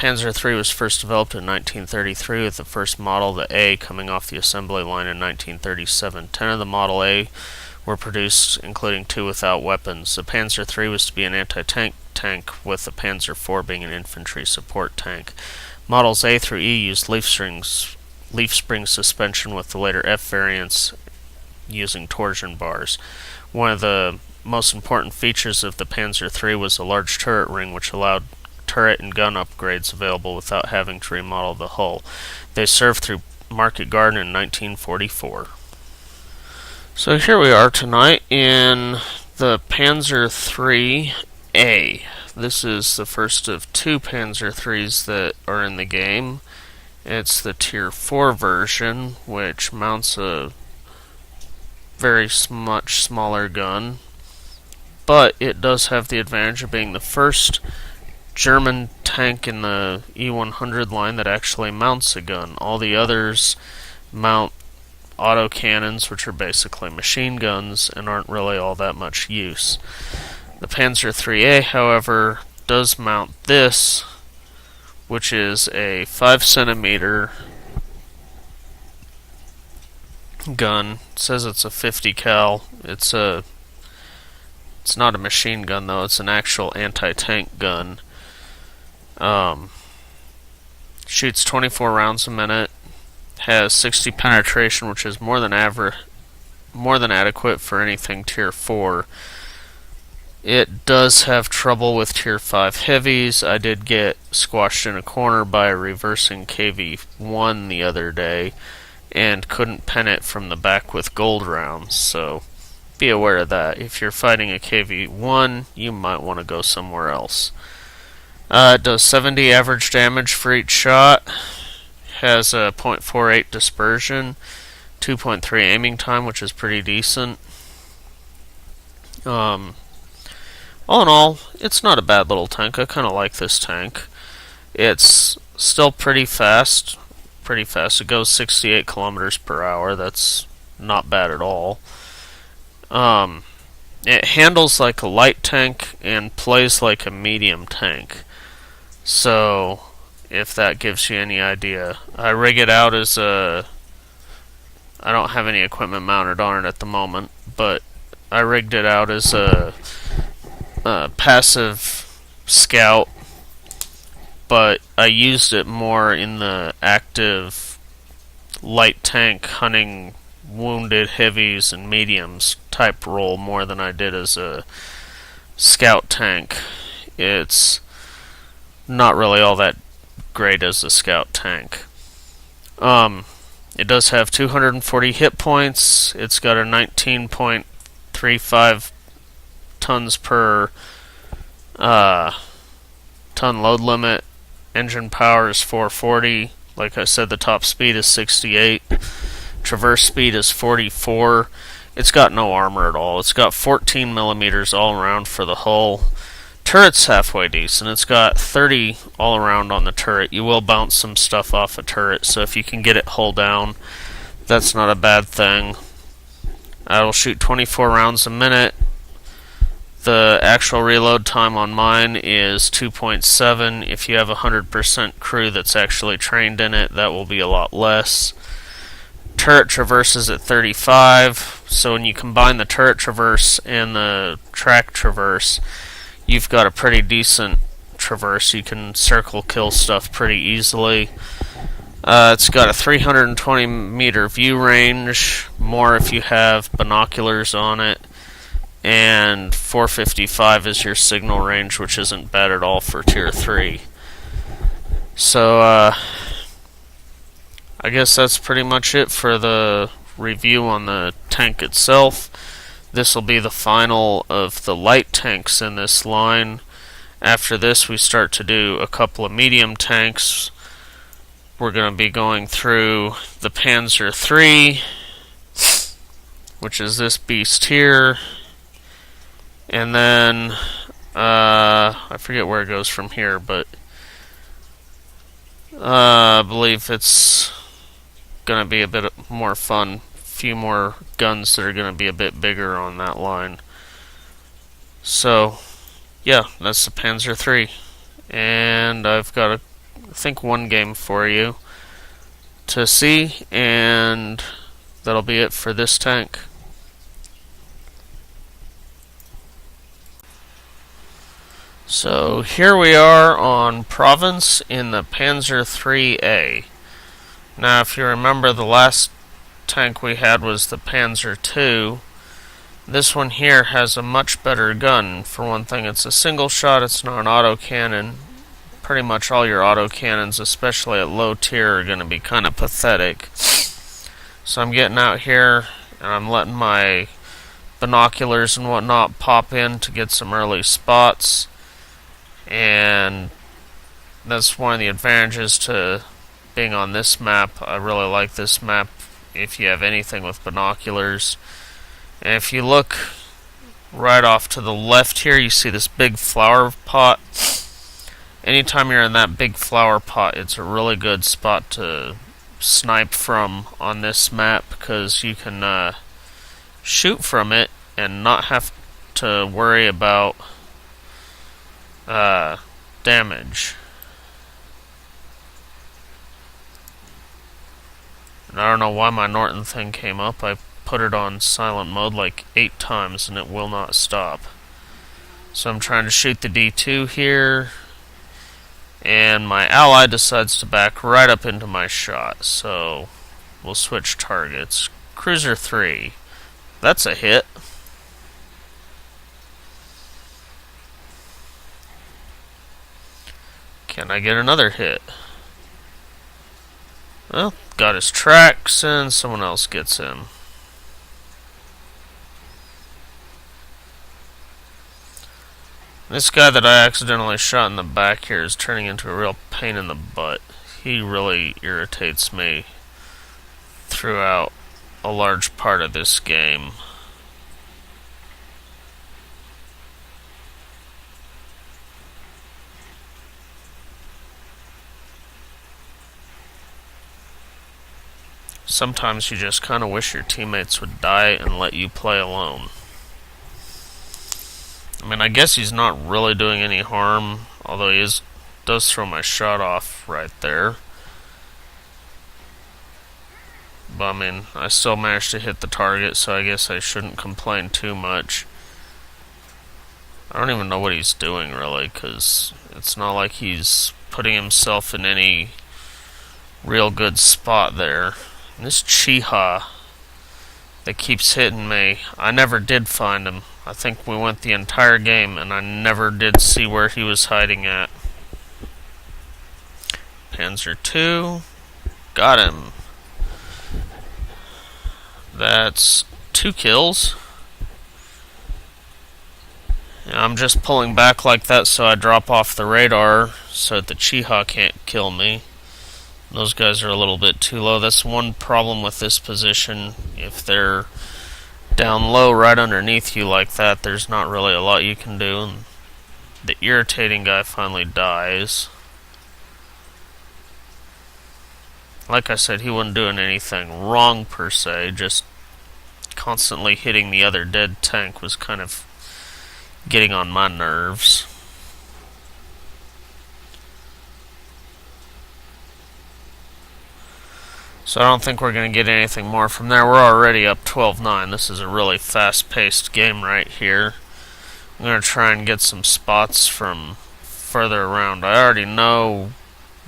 Panzer III was first developed in 1933 with the first model, the A, coming off the assembly line in 1937. 10 of the Model A were produced, including 2 without weapons. The Panzer III was to be an anti-tank tank, with the Panzer IV being an infantry support tank. Models A through E used leaf spring suspension, with the later F variants using torsion bars. One of the most important features of the Panzer III was a large turret ring, which allowed turret and gun upgrades available without having to remodel the hull. They served through Market Garden in 1944. So here we are tonight in the Panzer III-A. This is the first of 2 Panzer IIIs that are in the game. It's the Tier 4 version, which mounts a very much smaller gun, but it does have the advantage of being the first German tank in the E100 line that actually mounts a gun. All the others mount autocannons, which are basically machine guns and aren't really all that much use. The Panzer III-A, however, does mount this, which is a 5cm gun. It says it's a 50 cal. It's not a machine gun though, it's an actual anti-tank gun. Shoots 24 rounds a minute, has 60 penetration, which is more than adequate for anything Tier 4. It does have trouble with Tier 5 heavies. I did get squashed in a corner by a reversing KV-1 the other day, and couldn't pen it from the back with gold rounds, so be aware of that. If you're fighting a KV-1, you might want to go somewhere else. It does 70 average damage for each shot, has a .48 dispersion, 2.3 aiming time, which is pretty decent. All in all, it's not a bad little tank. I kind of like this tank. It's still pretty fast. It goes 68 kilometers per hour. That's not bad at all. It handles like a light tank and plays like a medium tank. So, if that gives you any idea. I rig it out as a... I don't have any equipment mounted on it at the moment, but I rigged it out as a passive scout, but I used it more in the active light tank hunting wounded heavies and mediums type role more than I did as a scout tank. It's not really all that great as a scout tank. It does have 240 hit points. It's got a 19.35 tons per ton load limit. Engine power is 440. Like I said, the top speed is 68. Traverse speed is 44. It's got no armor at all. It's got 14 millimeters all around for the hull. Turret's halfway decent. It's got 30 all around on the turret. You will bounce some stuff off a turret, so if you can get it hull down, that's not a bad thing. It'll shoot 24 rounds a minute. The actual reload time on mine is 2.7. If you have a 100% crew that's actually trained in it, that will be a lot less. Turret traverses at 35, so when you combine the turret traverse and the track traverse, you've got a pretty decent traverse. You can circle kill stuff pretty easily. It's got a 320 meter view range, more if you have binoculars on it, and 455 is your signal range, which isn't bad at all for Tier 3. So, I guess that's pretty much it for the review on the tank itself. This will be the final of the light tanks in this line. After this, we start to do a couple of medium tanks. We're going to be going through the Panzer III, which is this beast here. And then, I forget where it goes from here, but I believe it's going to be a bit more fun. Few more guns that are going to be a bit bigger on that line. So, yeah, that's the Panzer III. And I've got a think, one game for you to see, and that'll be it for this tank. So here we are on Province in the Panzer IIIA. Now, if you remember, the last tank we had was the Panzer II. This one here has a much better gun. For one thing, it's a single shot, it's not an autocannon. Pretty much all your autocannons, especially at low tier, are going to be kind of pathetic. So I'm getting out here and I'm letting my binoculars and whatnot pop in to get some early spots. And that's one of the advantages to being on this map. I really like this map if you have anything with binoculars. And if you look right off to the left here, you see this big flower pot. Anytime you're in that big flower pot, it's a really good spot to snipe from on this map, because you can shoot from it and not have to worry about damage. And I don't know why my Norton thing came up. I put it on silent mode like 8 times and it will not stop. So I'm trying to shoot the D2 here, and my ally decides to back right up into my shot, so we'll switch targets. Cruiser 3. That's a hit. Can I get another hit? Well, got his tracks and someone else gets him. This guy that I accidentally shot in the back here is turning into a real pain in the butt. He really irritates me throughout a large part of this game. Sometimes you just kind of wish your teammates would die and let you play alone. I mean, I guess he's not really doing any harm, although he does throw my shot off right there. But I mean, I still managed to hit the target, so I guess I shouldn't complain too much. I don't even know what he's doing, really, because it's not like he's putting himself in any real good spot there. And this Chiha that keeps hitting me, I never did find him. I think we went the entire game and I never did see where he was hiding at. Panzer II, got him. That's 2 kills. And I'm just pulling back like that so I drop off the radar so that the Chiha can't kill me. Those guys are a little bit too low. That's one problem with this position. If they're down low right underneath you like that, there's not really a lot you can do. And the irritating guy finally dies. Like I said, he wasn't doing anything wrong per se, just constantly hitting the other dead tank was kind of getting on my nerves. So I don't think we're going to get anything more from there. We're already up 12-9. This is a really fast-paced game right here. I'm going to try and get some spots from further around. I already know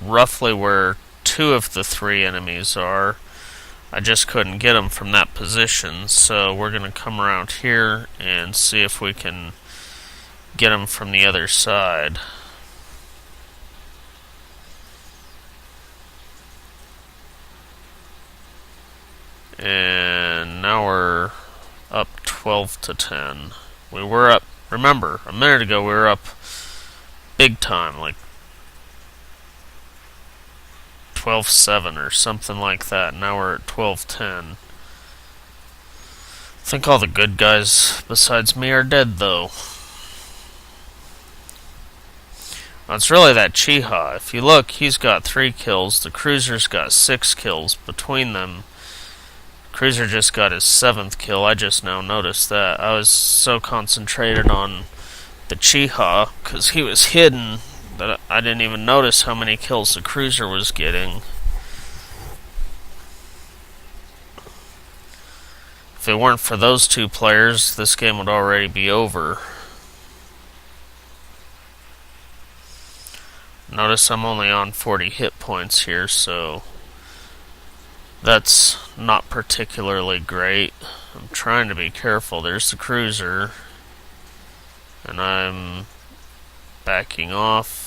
roughly where 2 of the 3 enemies are. I just couldn't get them from that position. So we're going to come around here and see if we can get them from the other side. And now we're up 12-10. We were up, remember, a minute ago we were up big time, like 12-7 or something like that. Now we're at 12-10. I think all the good guys besides me are dead, though. Well, it's really that Chiha. If you look, he's got 3 kills. The Cruiser's got 6 kills between them. Cruiser just got his 7th kill. I just now noticed that. I was so concentrated on the Chiha because he was hidden that I didn't even notice how many kills the cruiser was getting. If it weren't for those two players, this game would already be over. Notice I'm only on 40 hit points here, so that's not particularly great. I'm trying to be careful. There's the cruiser, and I'm backing off.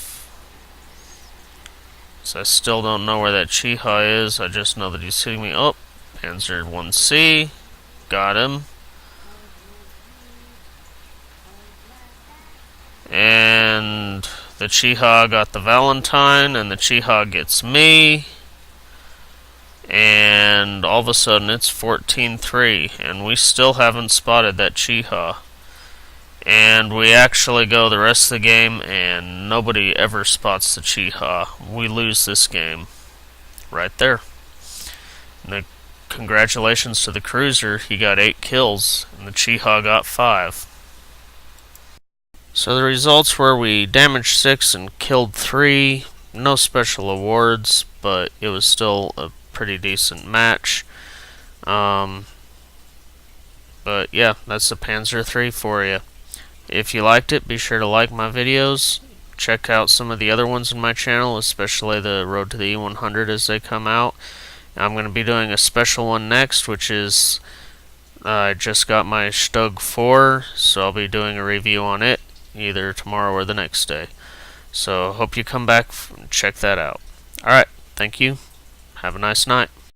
So I still don't know where that Chiha is. I just know that he's hitting me. Oh, Panzer 1C. Got him. And the Chiha got the Valentine, and the Chiha gets me. And all of a sudden it's 14-3, and we still haven't spotted that Chiha. And we actually go the rest of the game, and nobody ever spots the Chiha. We lose this game. Right there. And congratulations to the cruiser, he got 8 kills, and the Chiha got 5. So the results were we damaged 6 and killed 3. No special awards, but it was still a pretty decent match. But yeah, that's the Panzer III for you. If you liked it, be sure to like my videos. Check out some of the other ones in my channel, especially the Road to the E100 as they come out. I'm going to be doing a special one next, which is I just got my Stug 4, so I'll be doing a review on it either tomorrow or the next day. So hope you come back and check that out. Alright, thank you. Have a nice night.